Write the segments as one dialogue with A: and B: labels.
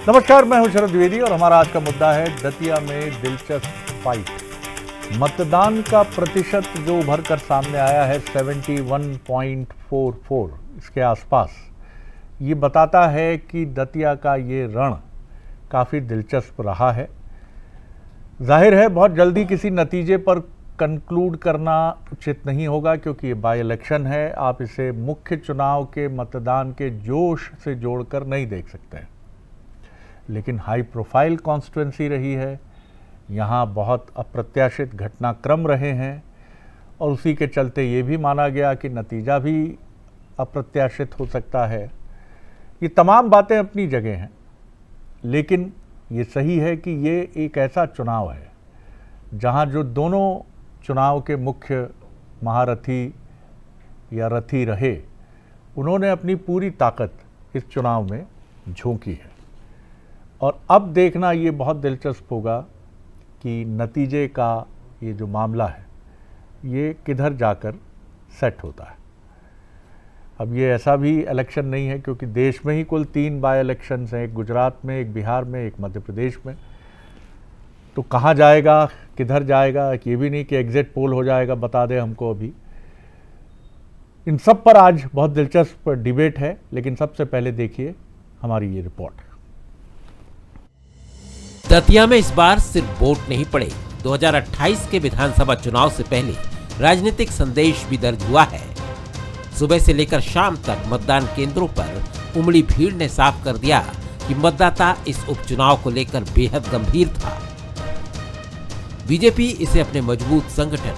A: नमस्कार, मैं हूं शरद द्विवेदी और हमारा आज का मुद्दा है दतिया में दिलचस्प फाइट। मतदान का प्रतिशत जो उभर कर सामने आया है 71.44 इसके आसपास, ये बताता है कि दतिया का ये रण काफ़ी दिलचस्प रहा है। जाहिर है बहुत जल्दी किसी नतीजे पर कंक्लूड करना उचित नहीं होगा, क्योंकि ये बाई इलेक्शन है। आप इसे मुख्य चुनाव के मतदान के जोश से जोड़कर नहीं देख सकते हैं, लेकिन हाई प्रोफाइल कॉन्स्टिट्यूंसी रही है, यहाँ बहुत अप्रत्याशित घटनाक्रम रहे हैं और उसी के चलते ये भी माना गया कि नतीजा भी अप्रत्याशित हो सकता है। ये तमाम बातें अपनी जगह हैं, लेकिन ये सही है कि ये एक ऐसा चुनाव है जहाँ जो दोनों चुनाव के मुख्य महारथी या रथी रहे, उन्होंने अपनी पूरी ताकत इस चुनाव में झोंकी है। और अब देखना ये बहुत दिलचस्प होगा कि नतीजे का ये जो मामला है ये किधर जाकर सेट होता है। अब ये ऐसा भी इलेक्शन नहीं है, क्योंकि देश में ही कुल 3 बाई इलेक्शंस हैं, एक गुजरात में, एक बिहार में, एक मध्य प्रदेश में। तो कहाँ जाएगा, किधर जाएगा, ये भी नहीं कि एग्जिट पोल हो जाएगा, बता दें हमको अभी। इन सब पर आज बहुत दिलचस्प डिबेट है, लेकिन सबसे पहले देखिए हमारी ये रिपोर्ट।
B: दतिया में इस बार सिर्फ वोट नहीं पड़े, 2028 के विधानसभा चुनाव से पहले राजनीतिक संदेश भी दर्ज हुआ है। सुबह से लेकर शाम तक मतदान केंद्रों पर उमड़ी भीड़ ने साफ कर दिया कि मतदाता इस उपचुनाव को लेकर बेहद गंभीर था। बीजेपी इसे अपने मजबूत संगठन,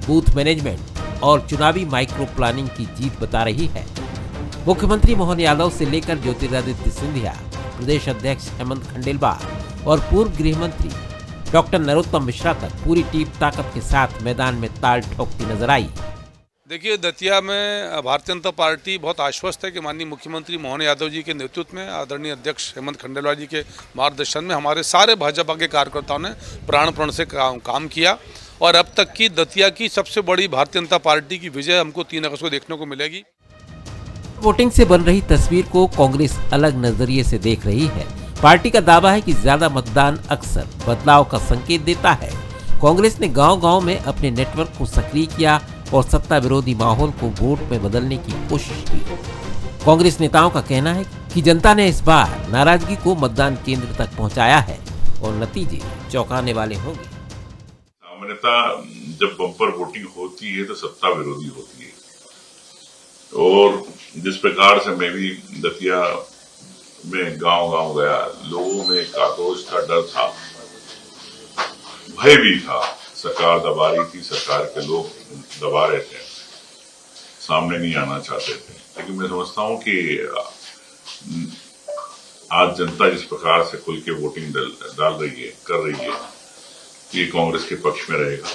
B: बूथ मैनेजमेंट और चुनावी माइक्रो प्लानिंग की जीत बता रही है। मुख्यमंत्री मोहन यादव से लेकर ज्योतिरादित्य सिंधिया, प्रदेश अध्यक्ष हेमंत खंडेलवाल और पूर्व गृह मंत्री डॉक्टर नरोत्तम मिश्रा तक पूरी टीम ताकत के साथ मैदान में ताल ठोकती नजर आई।
C: देखिए, दतिया में भारतीय जनता पार्टी बहुत आश्वस्त है कि माननीय मुख्यमंत्री मोहन यादव जी के नेतृत्व में, आदरणीय अध्यक्ष हेमंत खंडेलवाल जी के मार्गदर्शन में हमारे सारे भाजपा के कार्यकर्ताओं ने प्राण से काम किया और अब तक की दतिया की सबसे बड़ी भारतीय जनता पार्टी की विजय हमको 3 अगस्त को देखने को मिलेगी।
B: वोटिंग से बन रही तस्वीर को कांग्रेस अलग नजरिए से देख रही है। पार्टी का दावा है कि ज्यादा मतदान अक्सर बदलाव का संकेत देता है। कांग्रेस ने गांव-गांव में अपने नेटवर्क को सक्रिय किया और सत्ता विरोधी माहौल को वोट में बदलने की कोशिश की। कांग्रेस नेताओं का कहना है कि जनता ने इस बार नाराजगी को मतदान केंद्र तक पहुंचाया है और नतीजे चौंकाने वाले होंगे।
D: सामान्यतः जब बम्पर वोटिंग होती है तो सत्ता विरोधी होती है, और जिस प्रकार से मैं भी दतिया में गांव-गांव गया, लोगों में एक आक्रोश था, डर था, भय भी था। सरकार दबा रही थी, सरकार के लोग दबा रहे थे, सामने नहीं आना चाहते थे। लेकिन मैं समझता हूं कि आज जनता जिस प्रकार से खुल के वोटिंग डाल रही है, कर रही है, ये कांग्रेस के पक्ष में रहेगा।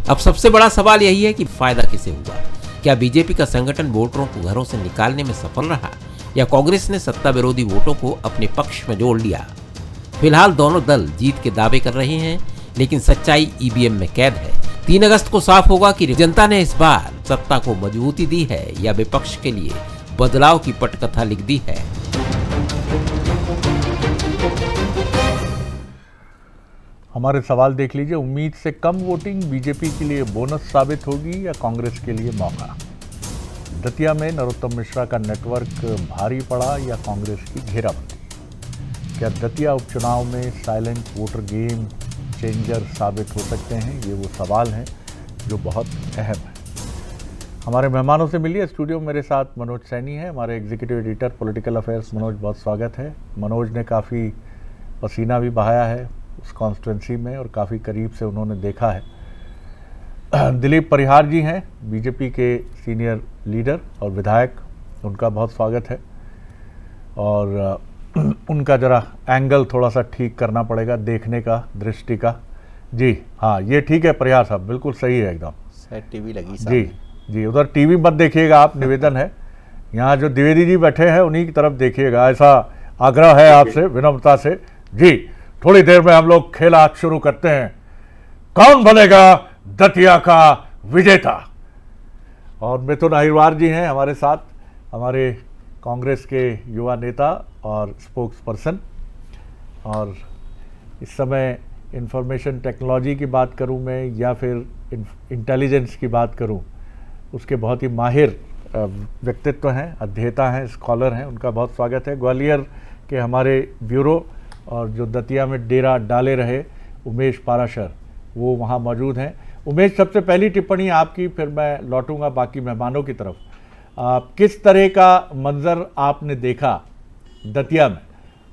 B: अब सबसे बड़ा सवाल यही है कि फायदा किसे हुआ। क्या बीजेपी का संगठन वोटरों को घरों से निकालने में सफल रहा, या कांग्रेस ने सत्ता विरोधी वोटों को अपने पक्ष में जोड़ लिया। फिलहाल दोनों दल जीत के दावे कर रहे हैं, लेकिन सच्चाई ईवीएम में कैद है। 3 अगस्त को साफ होगा कि जनता ने इस बार सत्ता को मजबूती दी है या विपक्ष के लिए बदलाव की पटकथा लिख दी है।
A: हमारे सवाल देख लीजिए। उम्मीद से कम वोटिंग बीजेपी के लिए बोनस साबित होगी या कांग्रेस के लिए मौका। दतिया में नरोत्तम मिश्रा का नेटवर्क भारी पड़ा या कांग्रेस की घेराबंदी। क्या दतिया उपचुनाव में साइलेंट वोटर गेम चेंजर साबित हो सकते हैं? ये वो सवाल हैं जो बहुत अहम है। हमारे मेहमानों से मिलिए। स्टूडियो में मेरे साथ मनोज सैनी है, हमारे executive editor political affairs. Manoj, बहुत स्वागत है। मनोज ने काफ़ी पसीना भी बहाया है उस कॉन्स्टिट्यूंसी में और काफ़ी करीब से उन्होंने देखा है। दिलीप परिहार जी हैं, बीजेपी के सीनियर लीडर और विधायक, उनका बहुत स्वागत है। और उनका जरा एंगल थोड़ा सा ठीक करना पड़ेगा, देखने का, दृष्टि का। जी हाँ, ये ठीक है परिहार साहब, बिल्कुल सही है एकदम।
E: टीवी लगी
A: जी जी, उधर टीवी मत देखिएगा आप, निवेदन है। यहाँ जो द्विवेदी जी बैठे हैं उन्हीं की तरफ देखिएगा, ऐसा आग्रह है आपसे विनम्रता से। जी, थोड़ी देर में हम लोग खेला शुरू करते हैं। कौन बनेगा दतिया का विजेता? और मिथुन अहिरवार जी हैं हमारे साथ, हमारे कांग्रेस के युवा नेता और स्पोक्स पर्सन, और इस समय इंफॉर्मेशन टेक्नोलॉजी की बात करूं मैं या फिर इंटेलिजेंस की बात करूं, उसके बहुत ही माहिर व्यक्तित्व हैं, अध्येता हैं, स्कॉलर हैं। उनका बहुत स्वागत है। ग्वालियर के हमारे ब्यूरो और जो दतिया में डेरा डाले रहे उमेश पाराशर, वो वहाँ मौजूद हैं। उमेश, सबसे पहली टिप्पणी आपकी, फिर मैं लौटूंगा बाकी मेहमानों की तरफ। किस तरह का मंजर आपने देखा दतिया में?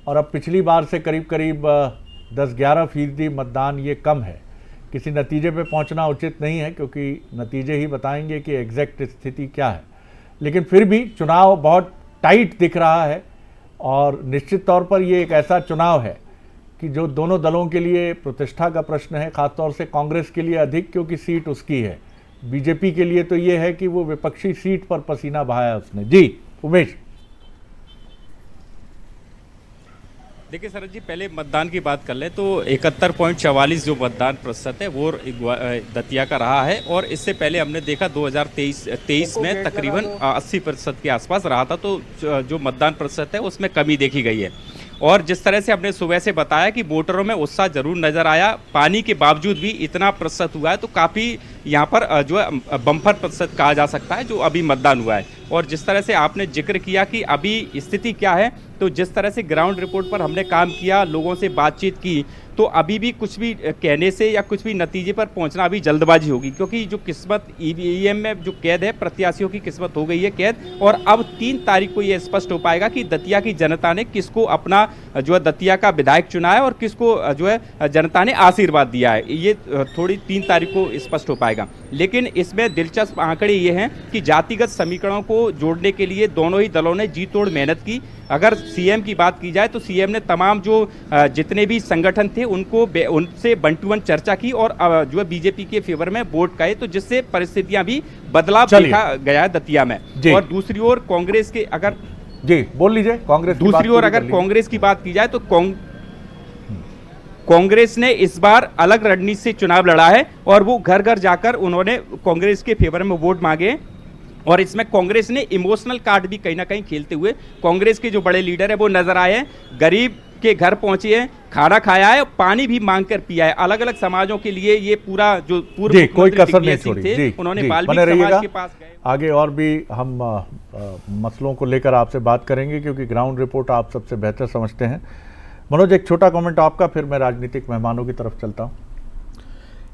A: और अब पिछली बार से करीब करीब 10-11% मतदान ये कम है। किसी नतीजे पे पहुंचना उचित नहीं है क्योंकि नतीजे ही बताएंगे कि एग्जैक्ट स्थिति क्या है, लेकिन फिर भी चुनाव बहुत टाइट दिख रहा है और निश्चित तौर पर ये एक ऐसा चुनाव है कि जो दोनों दलों के लिए प्रतिष्ठा का प्रश्न है, खासतौर से कांग्रेस के लिए अधिक क्योंकि सीट उसकी है। बीजेपी के लिए तो ये है कि वो विपक्षी सीट पर पसीना बहाया उसने। जी उमेश।
E: देखिए शरद जी, पहले मतदान की बात कर ले तो 71.44 जो मतदान प्रतिशत है वो दतिया का रहा है, और इससे पहले हमने देखा 2023 में तकरीबन 80% के आसपास रहा था। तो जो मतदान प्रतिशत है उसमें कमी देखी गई है। और जिस तरह से हमने सुबह से बताया कि वोटरों में उत्साह जरूर नजर आया, पानी के बावजूद भी इतना प्रतिशत हुआ है, तो काफ़ी यहाँ पर जो है बम्पर प्रतिशत कहा जा सकता है जो अभी मतदान हुआ है। और जिस तरह से आपने जिक्र किया कि अभी स्थिति क्या है, तो जिस तरह से ग्राउंड रिपोर्ट पर हमने काम किया, लोगों से बातचीत की, तो अभी भी कुछ भी कहने से या कुछ भी नतीजे पर पहुंचना अभी जल्दबाजी होगी, क्योंकि जो किस्मत ईवीएम में जो कैद है, प्रत्याशियों की किस्मत हो गई है कैद। और अब 3 तारीख को ये स्पष्ट हो पाएगा कि दतिया की जनता ने किसको अपना जो है दतिया का विधायक चुना है और किसको जो है जनता ने आशीर्वाद दिया है। ये थोड़ी 3 तारीख को स्पष्ट हो पाएगा। लेकिन इसमें दिलचस्प आंकड़े ये हैं कि जातिगत समीकरणों को जोड़ने के लिए दोनों ही दलों ने जी तोड़ मेहनत की। अगर सीएम की बात की जाए तो सीएम ने तमाम जो जितने भी संगठन थे उनसे 1 to 1 चर्चा की और जो है बीजेपी के फेवर में वोट गए, तो जिससे परिस्थितियां भी बदलाव देखा गया है दतिया में। और दूसरी ओर कांग्रेस के अगर
A: जी बोल लीजिए, कांग्रेस
E: दूसरी ओर अगर कांग्रेस की बात की जाए तो कांग्रेस ने इस बार अलग रणनीति से चुनाव लड़ा है और वो घर घर जाकर उन्होंने कांग्रेस के फेवर में वोट मांगे। और इसमें कांग्रेस ने इमोशनल कार्ड भी कहीं ना कहीं खेलते हुए कांग्रेस के जो बड़े लीडर है वो नजर आए हैं, गरीब के घर पहुंचे हैं, खाना खाया है, पानी भी मांग कर पिया है। अलग अलग समाजों के लिए ये पूरा जो पूर्व
A: कोई कसर नहीं छोड़ी।
E: उन्होंने बाल्मीकि समाज के पास गए।
A: आगे और भी हम मसलों को लेकर आपसे बात करेंगे क्योंकि ग्राउंड रिपोर्ट आप सबसे बेहतर समझते हैं। मनोज, एक छोटा कमेंट आपका, फिर मैं राजनीतिक मेहमानों की तरफ चलता हूँ।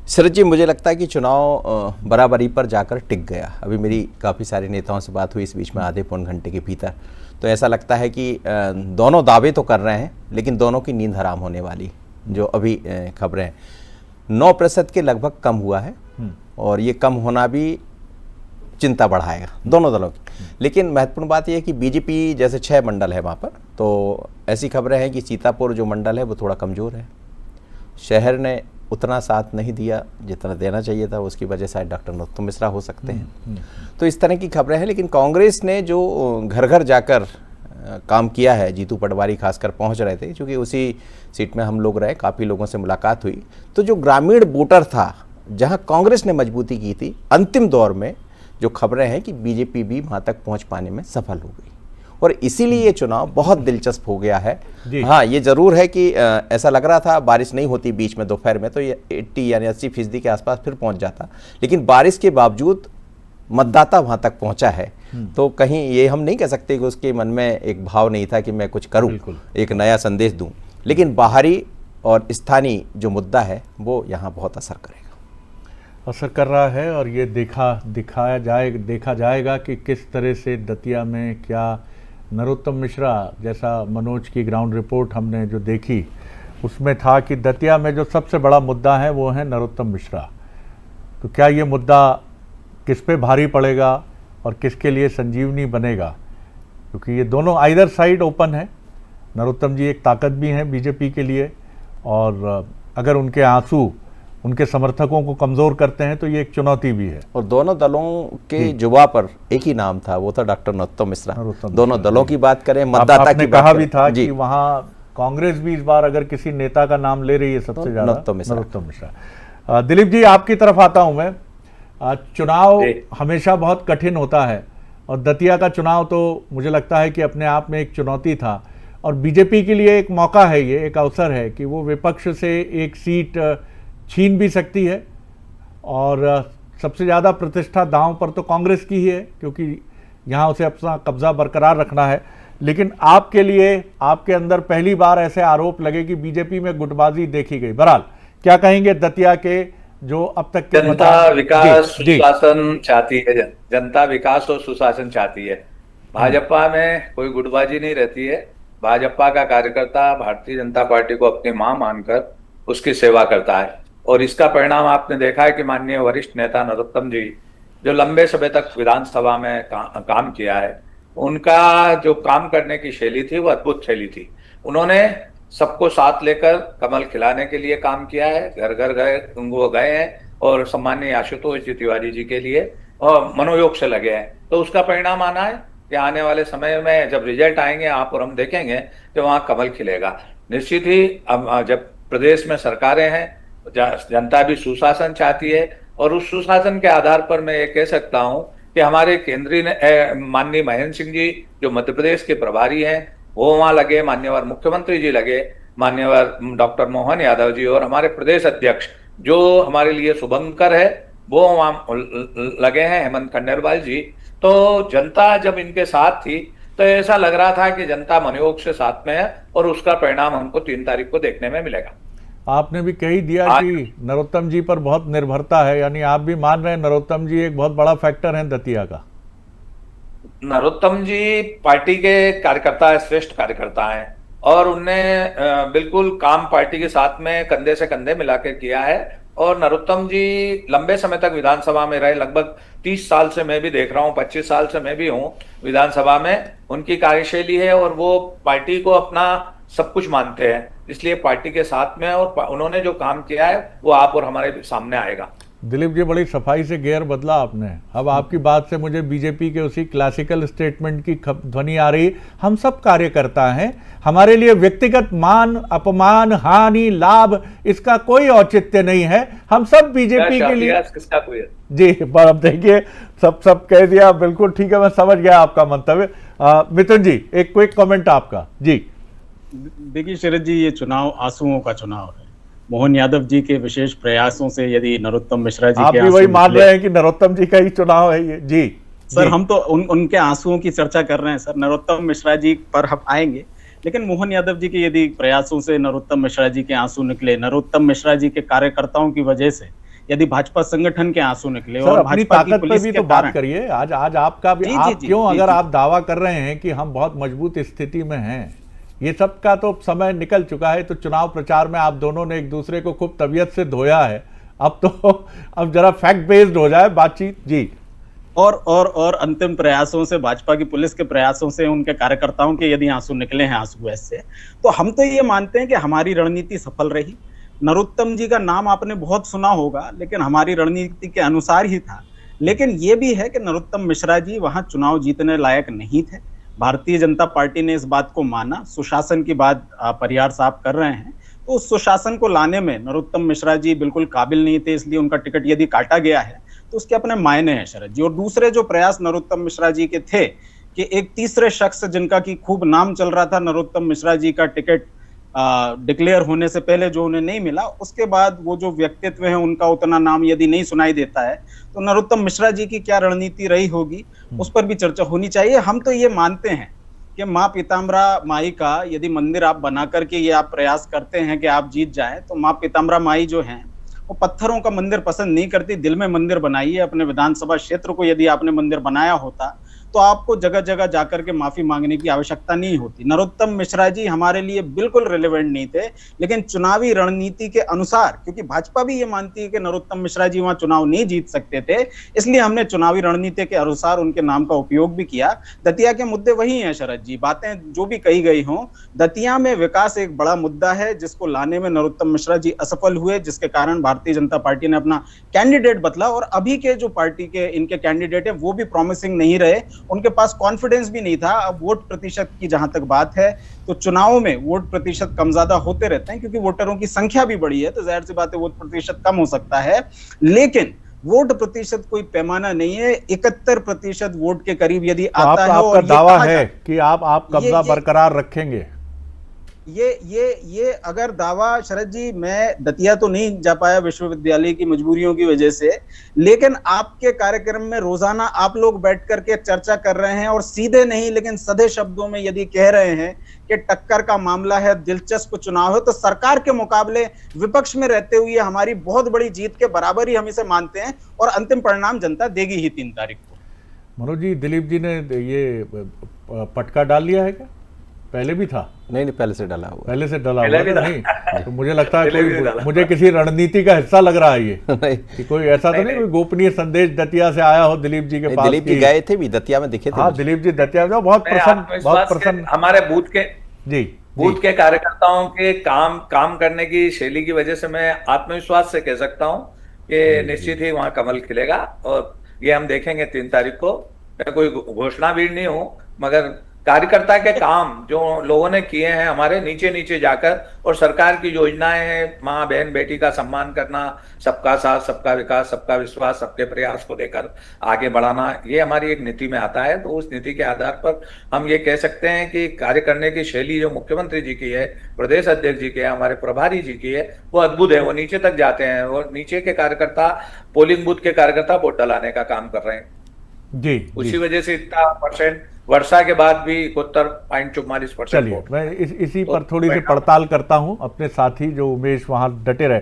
F: शरद जी, मुझे लगता है कि चुनाव बराबरी पर जाकर टिक गया। अभी मेरी काफ़ी सारे नेताओं से बात हुई इस बीच में आधे पौन घंटे के भीतर, तो ऐसा लगता है कि दोनों दावे तो कर रहे हैं लेकिन दोनों की नींद हराम होने वाली। जो अभी खबरें 9% के लगभग कम हुआ है और ये कम होना भी चिंता बढ़ाएगा दोनों दलों की। लेकिन महत्वपूर्ण बात यह है कि बीजेपी जैसे 6 मंडल है वहाँ पर, तो ऐसी खबरें हैं कि सीतापुर जो मंडल है वो थोड़ा कमज़ोर है, शहर ने उतना साथ नहीं दिया जितना देना चाहिए था, उसकी वजह शायद डॉक्टर नरोत्तम मिश्रा हो सकते हैं। तो इस तरह की खबरें हैं। लेकिन कांग्रेस ने जो घर घर जाकर काम किया है, जीतू पटवारी खासकर पहुंच रहे थे क्योंकि उसी सीट में हम लोग रहे, काफ़ी लोगों से मुलाकात हुई, तो जो ग्रामीण वोटर था जहां कांग्रेस ने मजबूती की थी, अंतिम दौर में जो खबरें हैं कि बीजेपी भी वहां तक पहुंच पाने में सफल हो गई और इसीलिए ये चुनाव बहुत दिलचस्प हो गया है। हाँ, ये जरूर है कि ऐसा लग रहा था बारिश नहीं होती बीच में दोपहर में तो ये 80 यानी 80% के आसपास फिर पहुंच जाता, लेकिन बारिश के बावजूद मतदाता वहां तक पहुंचा है। तो कहीं ये हम नहीं कह सकते कि उसके मन में एक भाव नहीं था कि मैं कुछ करूं, एक नया संदेश दूं, लेकिन बाहरी और स्थानीय जो मुद्दा है वो यहाँ बहुत असर करेगा,
A: असर कर रहा है। और ये देखा जाएगा कि किस तरह से दतिया में क्या नरोत्तम मिश्रा, जैसा मनोज की ग्राउंड रिपोर्ट हमने जो देखी उसमें था कि दतिया में जो सबसे बड़ा मुद्दा है वो है नरोत्तम मिश्रा। तो क्या ये मुद्दा किस पे भारी पड़ेगा और किसके लिए संजीवनी बनेगा, क्योंकि ये दोनों आइदर साइड ओपन है। नरोत्तम जी एक ताकत भी हैं बीजेपी के लिए और अगर उनके आंसू उनके समर्थकों को कमजोर करते हैं तो ये एक चुनौती भी है।
F: और दोनों दलों के जुबा पर एक ही नाम था, वो था डॉक्टर नरोत्तम मिश्रा। दोनों दलों की बात करें, मतदाता की
A: कहा भी था कि वहाँ कांग्रेस भी इस बार अगर किसी नेता का नाम ले रही है सबसे ज्यादा नरोत्तम मिश्रा। दिलीप जी, आपकी तरफ आता हूं मैं। चुनाव हमेशा बहुत कठिन होता है और दतिया का चुनाव तो मुझे लगता है कि अपने आप में एक चुनौती था और बीजेपी के लिए एक मौका है, ये एक अवसर है कि वो विपक्ष से एक सीट छीन भी सकती है और सबसे ज़्यादा प्रतिष्ठा दांव पर तो कांग्रेस की ही है क्योंकि यहाँ उसे अपना कब्जा बरकरार रखना है। लेकिन आपके लिए, आपके अंदर पहली बार ऐसे आरोप लगे कि बीजेपी में गुटबाजी देखी गई। बहरहाल क्या कहेंगे दतिया के जो अब तक के
G: जनता विकास सुशासन चाहती है, जनता विकास और सुशासन चाहती है। भाजपा में कोई गुटबाजी नहीं रहती है। भाजपा का कार्यकर्ता भारतीय जनता पार्टी को अपनी मां मानकर उसकी सेवा करता है और इसका परिणाम आपने देखा है कि माननीय वरिष्ठ नेता नरोत्तम जी जो लंबे समय तक विधानसभा में काम किया है, उनका जो काम करने की शैली थी वो अद्भुत शैली थी। उन्होंने सबको साथ लेकर कमल खिलाने के लिए काम किया है, घर घर गए, वो गए हैं और सम्माननीय आशुतोष जी तिवारी जी के लिए और मनोयोग से लगे हैं। तो उसका परिणाम आना है कि आने वाले समय में जब रिजल्ट आएंगे आप और हम देखेंगे तो वहां कमल खिलेगा निश्चित ही। अब जब प्रदेश में सरकारें हैं, जनता भी सुशासन चाहती है और उस सुशासन के आधार पर मैं ये कह सकता हूं कि हमारे केंद्रीय माननीय महेंद्र सिंह जी जो मध्य प्रदेश के प्रभारी हैं वो वहां लगे, मान्यवर मुख्यमंत्री जी लगे, मान्यवर डॉक्टर मोहन यादव जी और हमारे प्रदेश अध्यक्ष जो हमारे लिए शुभंकर है वो वहां लगे हैं, हेमंत खंडेलवाल जी। तो जनता जब इनके साथ थी तो ऐसा लग रहा था कि जनता मनोयोग से साथ में है और उसका परिणाम हमको 3 तारीख को देखने में मिलेगा।
A: आपने भी कही दिया कि नरोत्तम जी पर बहुत निर्भरता है, यानी आप भी मान रहे हैं नरोत्तम जी एक बहुत बड़ा फैक्टर है दतिया का।
G: नरोत्तम जी पार्टी के कार्यकर्ता, श्रेष्ठ कार्यकर्ता हैं और उनने बिल्कुल काम पार्टी के साथ में कंधे से कंधे मिलाकर किया है। और नरोत्तम जी लंबे समय तक विधानसभा में रहे, लगभग 30 साल से मैं भी देख रहा हूँ, 25 साल से मैं भी हूँ विधानसभा में। उनकी कार्यशैली है और वो पार्टी को अपना सब कुछ मानते हैं, इसलिए पार्टी के साथ में और उन्होंने जो काम किया है वो आप और हमारे सामने आएगा।
A: दिलीप जी बड़ी सफाई से गेयर बदला आपने। अब आपकी बात से मुझे बीजेपी के उसी क्लासिकल स्टेटमेंट की ध्वनि आ रही, हम सब कार्यकर्ता हैं, हमारे लिए व्यक्तिगत मान अपमान हानि लाभ इसका कोई औचित्य नहीं है, हम सब बीजेपी के लिए।
G: किसका कोई
A: जी पर अब देखिए सब कह दिया, बिल्कुल ठीक है, मैं समझ गया आपका मंतव्य। मिथुन जी एक क्विक कमेंट आपका। जी
H: देखिए शरद जी, ये चुनाव आंसुओं का चुनाव है। मोहन यादव जी के विशेष प्रयासों से यदि नरोत्तम मिश्रा जी
A: आप भी वही मान रहे हैं कि नरोत्तम जी का ही चुनाव है ये? जी
H: सर, हम तो उनके आंसुओं की चर्चा कर रहे हैं सर, नरोत्तम मिश्रा जी पर हम आएंगे, लेकिन मोहन यादव जी के यदि प्रयासों से नरोत्तम मिश्रा जी के आंसू निकले, नरोत्तम मिश्रा जी के कार्यकर्ताओं की वजह से यदि भाजपा संगठन के आंसू निकले और
A: अपनी ताकत पर भी तो बात करिए। आज आपका भी आप क्यों अगर आप दावा कर रहे हैं कि हम बहुत मजबूत स्थिति में हैं, ये सब का तो समय निकल चुका है। तो चुनाव प्रचार में आप दोनों ने एक दूसरे को खूब तबीयत से धोया है, अब जरा फैक्ट बेस्ड हो जाए बातचीत। जी
H: और अंतिम प्रयासों से, भाजपा की पुलिस के प्रयासों से, उनके कार्यकर्ताओं के यदि आंसू निकले हैं आंसू ऐसे, तो हम तो ये मानते हैं कि हमारी रणनीति सफल रही। नरोत्तम जी का नाम आपने बहुत सुना होगा, लेकिन हमारी रणनीति के अनुसार ही था। लेकिन ये भी है कि नरोत्तम मिश्रा जी वहां चुनाव जीतने लायक नहीं थे। भारतीय जनता पार्टी ने इस बात को माना। सुशासन की बात परियार साहब कर रहे हैं, तो उस सुशासन को लाने में नरोत्तम मिश्रा जी बिल्कुल काबिल नहीं थे, इसलिए उनका टिकट यदि काटा गया है तो उसके अपने मायने हैं शरद जी। और दूसरे जो प्रयास नरोत्तम मिश्रा जी के थे कि एक तीसरे शख्स जिनका की खूब नाम चल रहा था, नरोत्तम मिश्रा जी का टिकट डिक्लेयर होने से पहले जो उन्हें नहीं मिला, उसके बाद वो जो व्यक्तित्व है उनका उतना नाम यदि नहीं सुनाई देता है तो नरोत्तम मिश्रा जी की क्या रणनीति रही होगी उस पर भी चर्चा होनी चाहिए। हम तो ये मानते हैं कि माँ पीताम्बरा माई का यदि मंदिर आप बना करके ये आप प्रयास करते हैं कि आप जीत जाएं, तो माँ पीताम्बरा माई जो हैं वो पत्थरों का मंदिर पसंद नहीं करती, दिल में मंदिर बनाइए। अपने विधानसभा क्षेत्र को यदि आपने मंदिर बनाया होता तो आपको जगह जगह जाकर के माफी मांगने की आवश्यकता नहीं होती। नरोत्तम मिश्रा जी हमारे लिए बिल्कुल रिलेवेंट नहीं थे, लेकिन चुनावी रणनीति के अनुसार, क्योंकि भाजपा भी ये मानती है कि नरोत्तम मिश्रा जी वहां चुनाव नहीं जीत सकते थे, इसलिए हमने चुनावी रणनीति के अनुसार उनके नाम का उपयोग भी किया। दतिया के मुद्दे वही हैं शरद जी, बातें जो भी कही गई हों, दतिया में विकास एक बड़ा मुद्दा है जिसको लाने में नरोत्तम मिश्रा जी असफल हुए, जिसके कारण भारतीय जनता पार्टी ने अपना कैंडिडेट बदला। और अभी के जो पार्टी के इनके कैंडिडेट है वो भी प्रॉमिसिंग नहीं रहे, उनके पास कॉन्फिडेंस भी नहीं था। अब वोट प्रतिशत की जहां तक बात है तो चुनावों में वोट प्रतिशत कम ज्यादा होते रहते हैं, क्योंकि वोटरों की संख्या भी बढ़ी है तो जाहिर सी बात है वोट प्रतिशत कम हो सकता है। लेकिन वोट प्रतिशत कोई पैमाना नहीं है। 71% वोट के करीब यदि
A: तो
H: आता है
A: आपका
H: और ये
A: दावा
H: कहा
A: है कि आप कब्जा बरकरार रखेंगे?
H: ये अगर दावा, शरद जी, मैं दतिया तो नहीं जा पाया विश्वविद्यालय की मजबूरियों की वजह से, लेकिन आपके कार्यक्रम में रोजाना आप लोग बैठ करके चर्चा कर रहे हैं और सीधे नहीं लेकिन सधे शब्दों में यदि कह रहे हैं कि टक्कर का मामला है, दिलचस्प चुनाव है, तो सरकार के मुकाबले विपक्ष में रहते हुए हमारी बहुत बड़ी जीत के बराबर ही हम इसे मानते हैं और अंतिम परिणाम जनता देगी ही 3 तारीख को।
A: मनोज जी, दिलीप जी ने ये पटका डाल लिया है क्या? पहले भी था?
F: नहीं, पहले से डला हुआ।
A: पहले से डला हुआ नहीं? तो मुझे लगता है कोई, मुझे किसी रणनीति का हिस्सा लग रहा है ये कि कोई ऐसा तो नहीं कोई गोपनीय संदेश दतिया से आया हो दिलीप जी के पास?
F: दिलीप जी गए थे भी, दतिया में दिखे थे।
A: हाँ, दिलीप जी दतिया में बहुत प्रसन्न
G: हमारे बूथ के कार्यकर्ताओं के काम करने की शैली की वजह से मैं आत्मविश्वास से कह सकता हूँ कि निश्चित ही वहां कमल खिलेगा और ये हम देखेंगे 3 तारीख को। मैं कोई घोषणावीर नहीं हूँ, मगर कार्यकर्ता के काम जो लोगों ने किए हैं हमारे नीचे जाकर, और सरकार की योजनाएं हैं, माँ बहन बेटी का सम्मान करना, सबका साथ सबका विकास सबका विश्वास, सबके प्रयास को लेकर आगे बढ़ाना, ये हमारी एक नीति में आता है। तो उस नीति के आधार पर हम ये कह सकते हैं कि कार्य करने की शैली जो मुख्यमंत्री जी की है, प्रदेश अध्यक्ष जी की है, हमारे प्रभारी जी की है, वो अद्भुत है। वो नीचे तक जाते हैं और नीचे के कार्यकर्ता, पोलिंग बूथ के कार्यकर्ता वोट डलाने का काम कर रहे हैं
A: जी।
G: उसी वजह से इतना % वर्षा के बाद भी 71.44%।
A: चलिए, मैं इसी पर थोड़ी सी पड़ताल करता हूं अपने साथी जो उमेश वहां डटे रहे।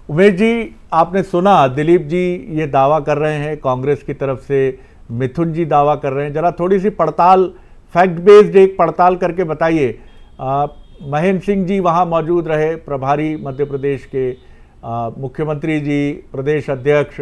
A: उमेश जी, आपने सुना दिलीप जी ये दावा कर रहे हैं, कांग्रेस की तरफ से मिथुन जी दावा कर रहे हैं, जरा थोड़ी सी पड़ताल, फैक्ट बेस्ड एक पड़ताल करके बताइए। महेंद्र सिंह जी वहां मौजूद रहे, प्रभारी मध्य प्रदेश के, मुख्यमंत्री जी, प्रदेश अध्यक्ष,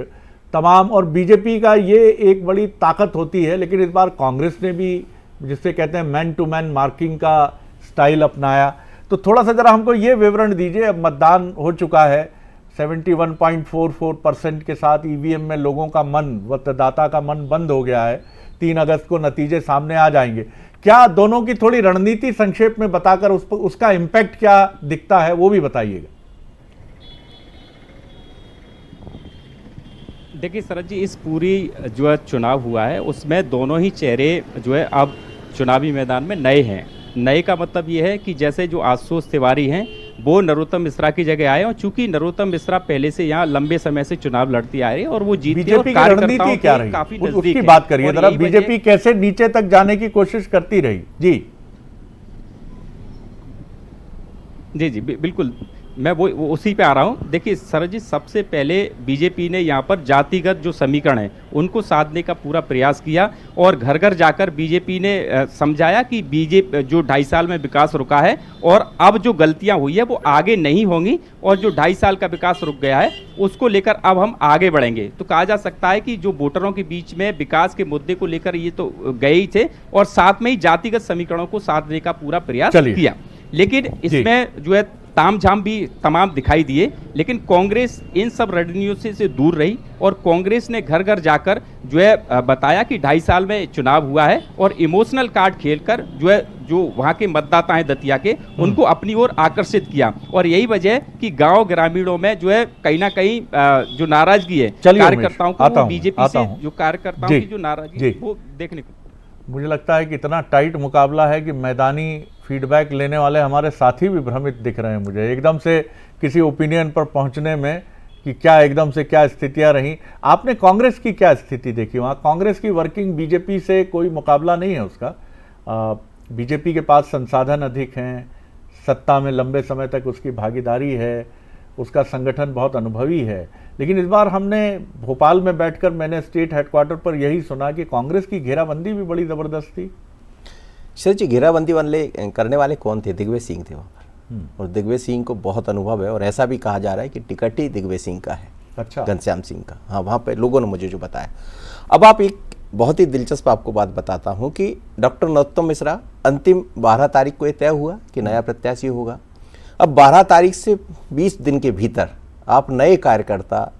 A: तमाम, और बीजेपी का ये एक बड़ी ताकत होती है, लेकिन इस बार कांग्रेस ने भी जिससे कहते हैं मैन टू मैन मार्किंग का स्टाइल अपनाया। तो थोड़ा सा जरा हमको ये विवरण दीजिए। अब मतदान हो चुका है, 71.44% के साथ ईवीएम में लोगों का मन, मतदाता का मन बंद हो गया है। 3 अगस्त को नतीजे सामने आ जाएंगे। क्या दोनों की थोड़ी रणनीति संक्षेप में बताकर उसका इम्पैक्ट क्या दिखता है वो भी बताइएगा।
E: देखिए शरद जी, इस पूरी जो है चुनाव हुआ है उसमें दोनों ही चेहरे जो है अब चुनावी मैदान में नए हैं। नए का मतलब ये है कि जैसे जो आशुतोष तिवारी हैं वो नरोत्तम मिश्रा की जगह आए, और चूंकि नरोत्तम मिश्रा पहले से यहाँ लंबे समय से चुनाव लड़ती आ रही है और वो जीत के, और कार्यकर्ताओं क्या रही काफी नजदीक
A: उसकी बात करिए जरा। बीजेपी कैसे नीचे तक जाने की कोशिश करती रही?
E: जी, बिल्कुल, मैं वो उसी पे आ रहा हूँ। देखिए शरद जी, सबसे पहले बीजेपी ने यहाँ पर जातिगत जो समीकरण है उनको साधने का पूरा प्रयास किया और घर घर जाकर बीजेपी ने समझाया कि बीजेपी जो 2.5 साल में विकास रुका है और अब जो गलतियाँ हुई है वो आगे नहीं होंगी, और जो 2.5 साल का विकास रुक गया है उसको लेकर अब हम आगे बढ़ेंगे। तो कहा जा सकता है कि जो वोटरों के बीच में विकास के मुद्दे को लेकर ये तो गए ही थे, और साथ में ही जातिगत समीकरणों को साधने का पूरा प्रयास किया। लेकिन इसमें जो है तामझाम भी तमाम दिखाई दिए, लेकिन कांग्रेस इन सब रणनीतियों से दूर रही और कांग्रेस ने घर घर जाकर जो है बताया कि 2.5 साल में चुनाव हुआ है, और इमोशनल कार्ड खेलकर जो है जो वहां के मतदाता हैं दतिया के, उनको अपनी ओर आकर्षित किया। और यही वजह है कि गांव ग्रामीणों में जो है कहीं ना कहीं जो नाराजगी है कार्यकर्ताओं को, बीजेपी से जो कार्यकर्ताओं की जो नाराजगी वो देखने को
A: मुझे लगता है कि इतना टाइट मुकाबला है कि मैदानी फीडबैक लेने वाले हमारे साथी भी भ्रमित दिख रहे हैं मुझे एकदम से किसी ओपिनियन पर पहुंचने में कि क्या एकदम से क्या स्थितियां रहीं। आपने कांग्रेस की क्या स्थिति देखी वहाँ? कांग्रेस की वर्किंग बीजेपी से कोई मुकाबला नहीं है उसका। बीजेपी के पास संसाधन अधिक हैं, सत्ता में लंबे समय तक उसकी भागीदारी है, उसका संगठन बहुत अनुभवी है। लेकिन इस बार हमने भोपाल में बैठकर मैंने स्टेट हेडक्वार्टर पर यही सुना कि कांग्रेस की घेराबंदी भी बड़ी ज़बरदस्त थी।
F: सर जी, घेराबंदी करने वाले कौन थे? दिग्विजय सिंह थे वहाँ पर, और दिग्विजय सिंह को बहुत अनुभव है, और ऐसा भी कहा जा रहा है कि टिकट ही दिग्विजय सिंह का है।
A: अच्छा,
F: घनश्याम सिंह का। हाँ, वहाँ पे लोगों ने मुझे जो बताया। अब आप एक बहुत ही दिलचस्प आपको बात बताता हूँ कि डॉक्टर नरोत्तम मिश्रा अंतिम 12 तारीख को ये तय हुआ कि नया प्रत्याशी होगा। अब 12 तारीख से 20 दिन के भीतर आप नए कार्यकर्ता,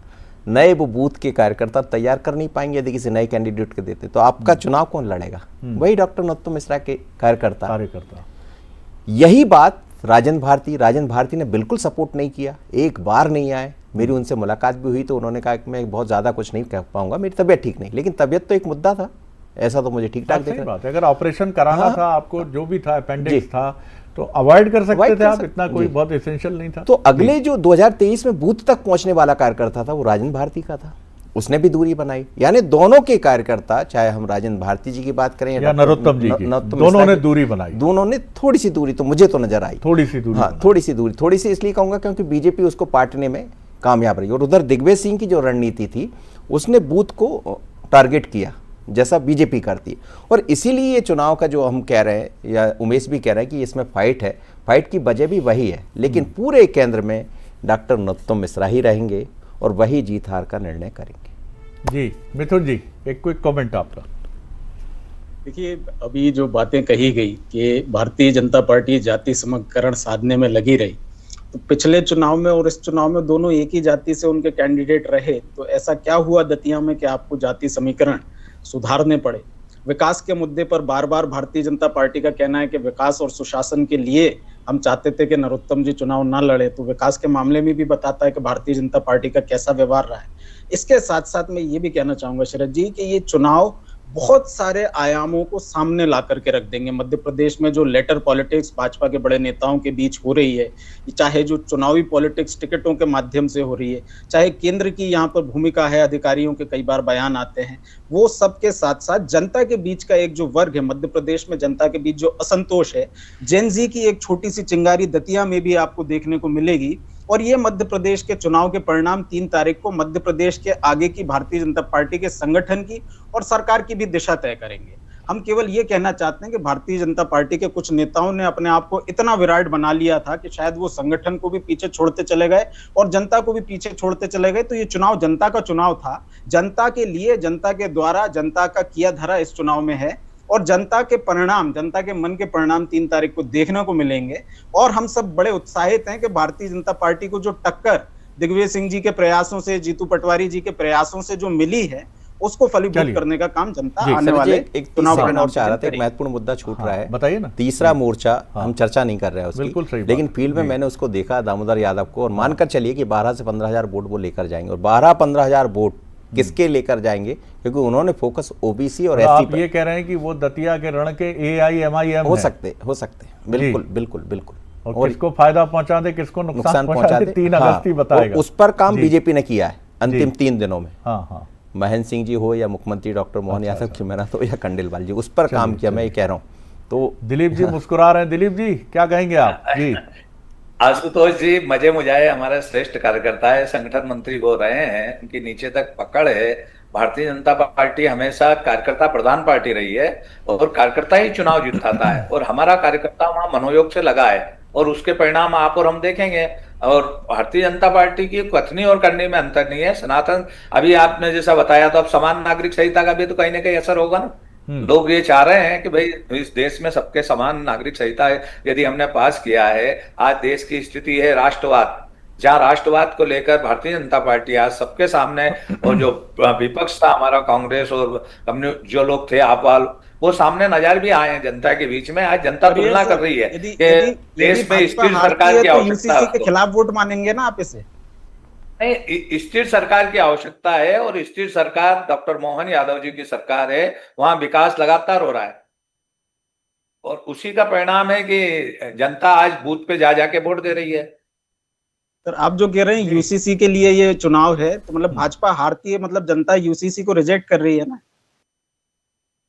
F: नए वो बूथ के कार्यकर्ता तैयार कर नहीं पाएंगे। यदि किसी नए कैंडिडेट के देते तो आपका चुनाव कौन लड़ेगा? वही डॉक्टर नरोत्तम मिश्रा के कार्यकर्ता। यही बात राजन भारती ने बिल्कुल सपोर्ट नहीं किया, एक बार नहीं आए, मेरी उनसे मुलाकात भी हुई तो उन्होंने कहा कि मैं बहुत ज़्यादा कुछ नहीं कह पाऊंगा, मेरी तबीयत ठीक नहीं, लेकिन तबीयत तो एक मुद्दा था, ऐसा तो मुझे ठीक ठाक दिख रहा
A: बात है। अगर ऑपरेशन कराना
F: हाँ,
A: था आपको, जो भी था, अपेंडिक्स था, तो अवॉइड कर सकते थे आप, इतना कोई
F: जी।
A: बहुत एसेंशियल नहीं था।
F: तो अगले जो 2023 में बूथ तक पहुंचने वाला कार्यकर्ता था वो राजेंद्र भारती का था, उसने भी दूरी बनाई। यानी दोनों के कार्यकर्ता, चाहे हम राजेंद्र भारती जी की बात करें
A: या नरोत्तम जी की, दोनों ने दूरी बनाई,
F: दोनों ने थोड़ी सी दूरी तो मुझे तो नजर आई,
A: थोड़ी सी दूरी।
F: हाँ, थोड़ी सी इसलिए कहूंगा क्योंकि बीजेपी उसको पाटने में कामयाब रही। और उधर दिग्विजय सिंह की जो रणनीति थी, उसने बूथ को टारगेट किया जैसा बीजेपी करती है। और इसीलिए ये चुनाव का जो हम कह रहे हैं, या उमेश भी कह रहे हैं कि इसमें फाइट है, फाइट की वजह भी वही है, लेकिन पूरे केंद्र में डॉक्टर नरोत्तम मिश्रा ही रहेंगे और वही जीत हार का निर्णय करेंगे।
A: जी मिथुन जी, एक क्विक कमेंट आपका।
H: देखिए, अभी जो बातें कही गई कि भारतीय जनता पार्टी जाति समीकरण साधने में लगी रही, तो पिछले चुनाव में और इस चुनाव में दोनों एक ही जाति से उनके कैंडिडेट रहे, तो ऐसा क्या हुआ दतिया में कि आपको जाति समीकरण सुधारने पड़े? विकास के मुद्दे पर बार बार भारतीय जनता पार्टी का कहना है कि विकास और सुशासन के लिए हम चाहते थे कि नरोत्तम जी चुनाव ना लड़े, तो विकास के मामले में भी बताता है कि भारतीय जनता पार्टी का कैसा व्यवहार रहा है। इसके साथ साथ मैं ये भी कहना चाहूंगा शरद जी कि ये चुनाव बहुत सारे आयामों को सामने ला करके रख देंगे। मध्य प्रदेश में जो लेटर पॉलिटिक्स भाजपा के बड़े नेताओं के बीच हो रही है, चाहे जो चुनावी पॉलिटिक्स टिकटों के माध्यम से हो रही है, चाहे केंद्र की यहाँ पर भूमिका है, अधिकारियों के कई बार बयान आते हैं, वो सबके साथ साथ जनता के बीच का एक जो वर्ग है मध्य प्रदेश में, जनता के बीच जो असंतोष है, जेन जी की एक छोटी सी चिंगारी दतिया में भी आपको देखने को मिलेगी। और ये मध्य प्रदेश के चुनाव के परिणाम 3 तारीख को मध्य प्रदेश के आगे की भारतीय जनता पार्टी के संगठन की और सरकार की भी दिशा तय करेंगे। हम केवल ये कहना चाहते हैं कि भारतीय जनता पार्टी के कुछ नेताओं ने अपने आप को इतना विराट बना लिया था कि शायद वो संगठन को भी पीछे छोड़ते चले गए और जनता को भी पीछे छोड़ते चले गए। तो ये चुनाव जनता का चुनाव था, जनता के लिए, जनता के द्वारा, जनता का किया धरा इस चुनाव में है, और जनता के परिणाम, जनता के मन के परिणाम 3 तारीख को देखने को मिलेंगे। और हम सब बड़े उत्साहित हैं कि भारतीय जनता पार्टी को जो टक्कर दिग्विजय सिंह जी के प्रयासों से, जीतू पटवारी जी के प्रयासों से जो मिली है, उसको फलीभूत करने का काम जनता आने वाले
F: एक चुनाव और चाह रहा था, एक महत्वपूर्ण मुद्दा छूट रहा है,
A: बताइए ना।
F: तीसरा मोर्चा हम चर्चा नहीं कर रहे हैं उसकी,
A: बिल्कुल सही,
F: लेकिन फील्ड में मैंने उसको देखा दामोदर यादव को, और मानकर चलिए कि 12 से 15,000 वोट वो लेकर जाएंगे। और 12-15,000 वोट किसके लेकर जाएंगे? क्योंकि उन्होंने फोकस ओबीसी और एससी
A: पर। आप ये कह रहे हैं कि वो दतिया के रण के AIMIM
F: हो सकते, बिल्कुल बिल्कुल बिल्कुल।
A: और किसको फायदा पहुंचा दे, किसको नुकसान पहुंचा दे, 3 अगस्त ही बताएगा।
F: उस पर काम बीजेपी ने किया है अंतिम 3 दिनों में।
A: हाँ,
F: महेंद्र सिंह जी हो या मुख्यमंत्री डॉक्टर मोहन यादव की मेरा तो, या खंडेलवाल जी, उस पर काम किया, मैं ये कह रहा हूँ। तो
A: दिलीप जी मुस्कुरा रहे हैं। दिलीप जी क्या कहेंगे आप? जी
G: आशुतोष जी, मजे मुझाए हमारे श्रेष्ठ कार्यकर्ता है, संगठन मंत्री हो रहे हैं, उनकी नीचे तक पकड़ है। भारतीय जनता पार्टी हमेशा कार्यकर्ता प्रधान पार्टी रही है और कार्यकर्ता ही चुनाव जिताता है, और हमारा कार्यकर्ता वहां मनोयोग से लगा है, और उसके परिणाम आप और हम देखेंगे। और भारतीय जनता पार्टी की कथनी और करने में अंतर नहीं है। सनातन, अभी आपने जैसा बताया, तो अब समान नागरिक संहिता का भी तो कहीं ना कहीं असर होगा ना। लोग ये चाह रहे हैं कि भाई इस देश में सबके समान नागरिक संहिता है, यदि हमने पास किया है। आज देश की स्थिति है राष्ट्रवाद, जहां राष्ट्रवाद को लेकर भारतीय जनता पार्टी आज सबके सामने, और जो विपक्ष था हमारा कांग्रेस और जो लोग थे आपवाल, वो सामने नजर भी आए हैं जनता के बीच में। आज जनता तुलना कर रही है कि देश में स्थिर सरकार की आवश्यकता
H: के खिलाफ वोट मानेंगे ना आप इसे?
G: नहीं, स्थिर सरकार की आवश्यकता है, और स्थिर सरकार डॉक्टर मोहन यादव जी की सरकार है। वहां विकास लगातार हो रहा है, और उसी का परिणाम है कि जनता आज बूथ पे जा जाके वोट दे रही है।
H: सर, आप जो कह रहे हैं यूसीसी के लिए ये चुनाव है, तो मतलब भाजपा हारती है, मतलब जनता यूसीसी को रिजेक्ट कर रही है ना?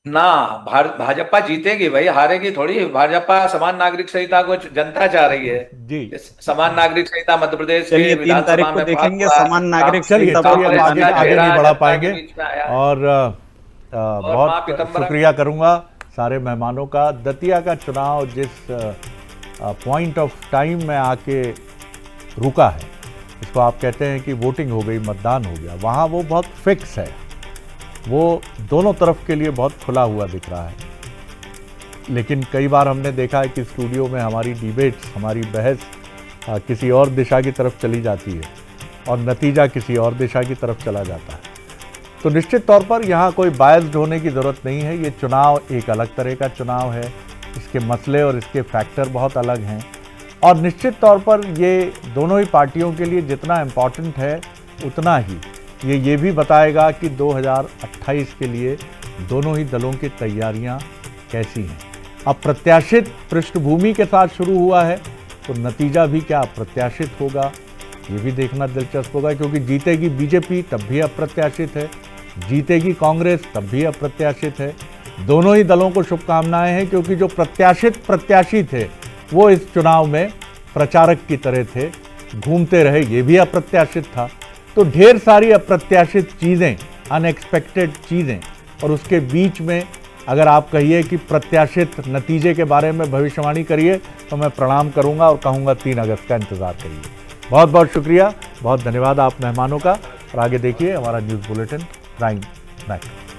G: भाजपा जीतेगी भाई, हारेगी थोड़ी। भाजपा समान नागरिक संहिता को जनता चाह रही है जी। समान नागरिक संहिता मध्य प्रदेश के
H: 3 तारीख को देखेंगे समान नागरिक संहिता।
A: आगे नहीं बढ़ा पाएंगे, और बहुत शुक्रिया करूंगा सारे मेहमानों का। दतिया का चुनाव जिस पॉइंट ऑफ टाइम में आके रुका है, इसको आप कहते हैं कि वोटिंग हो गई, मतदान हो गया, वहाँ वो बहुत फिक्स है, वो दोनों तरफ के लिए बहुत खुला हुआ दिख रहा है। लेकिन कई बार हमने देखा है कि स्टूडियो में हमारी डिबेट्स, हमारी बहस किसी और दिशा की तरफ चली जाती है और नतीजा किसी और दिशा की तरफ चला जाता है। तो निश्चित तौर पर यहाँ कोई बायस्ड होने की ज़रूरत नहीं है। ये चुनाव एक अलग तरह का चुनाव है, इसके मसले और इसके फैक्टर बहुत अलग हैं। और निश्चित तौर पर ये दोनों ही पार्टियों के लिए जितना इम्पॉर्टेंट है उतना ही ये भी बताएगा कि 2028 के लिए दोनों ही दलों की तैयारियां कैसी हैं। अप्रत्याशित पृष्ठभूमि के साथ शुरू हुआ है तो नतीजा भी क्या अप्रत्याशित होगा, ये भी देखना दिलचस्प होगा, क्योंकि जीतेगी बीजेपी तब भी अप्रत्याशित है, जीतेगी कांग्रेस तब भी अप्रत्याशित है। दोनों ही दलों को शुभकामनाएं हैं, क्योंकि जो प्रत्याशी थे वो इस चुनाव में प्रचारक की तरह थे, घूमते रहे, ये भी अप्रत्याशित था। तो ढेर सारी अप्रत्याशित चीज़ें, अनएक्सपेक्टेड चीज़ें, और उसके बीच में अगर आप कहिए कि प्रत्याशित नतीजे के बारे में भविष्यवाणी करिए तो मैं प्रणाम करूंगा और कहूंगा 3 अगस्त का इंतज़ार करिए। बहुत बहुत शुक्रिया, बहुत धन्यवाद आप मेहमानों का। और आगे देखिए हमारा न्यूज़ बुलेटिन प्राइम टाइम।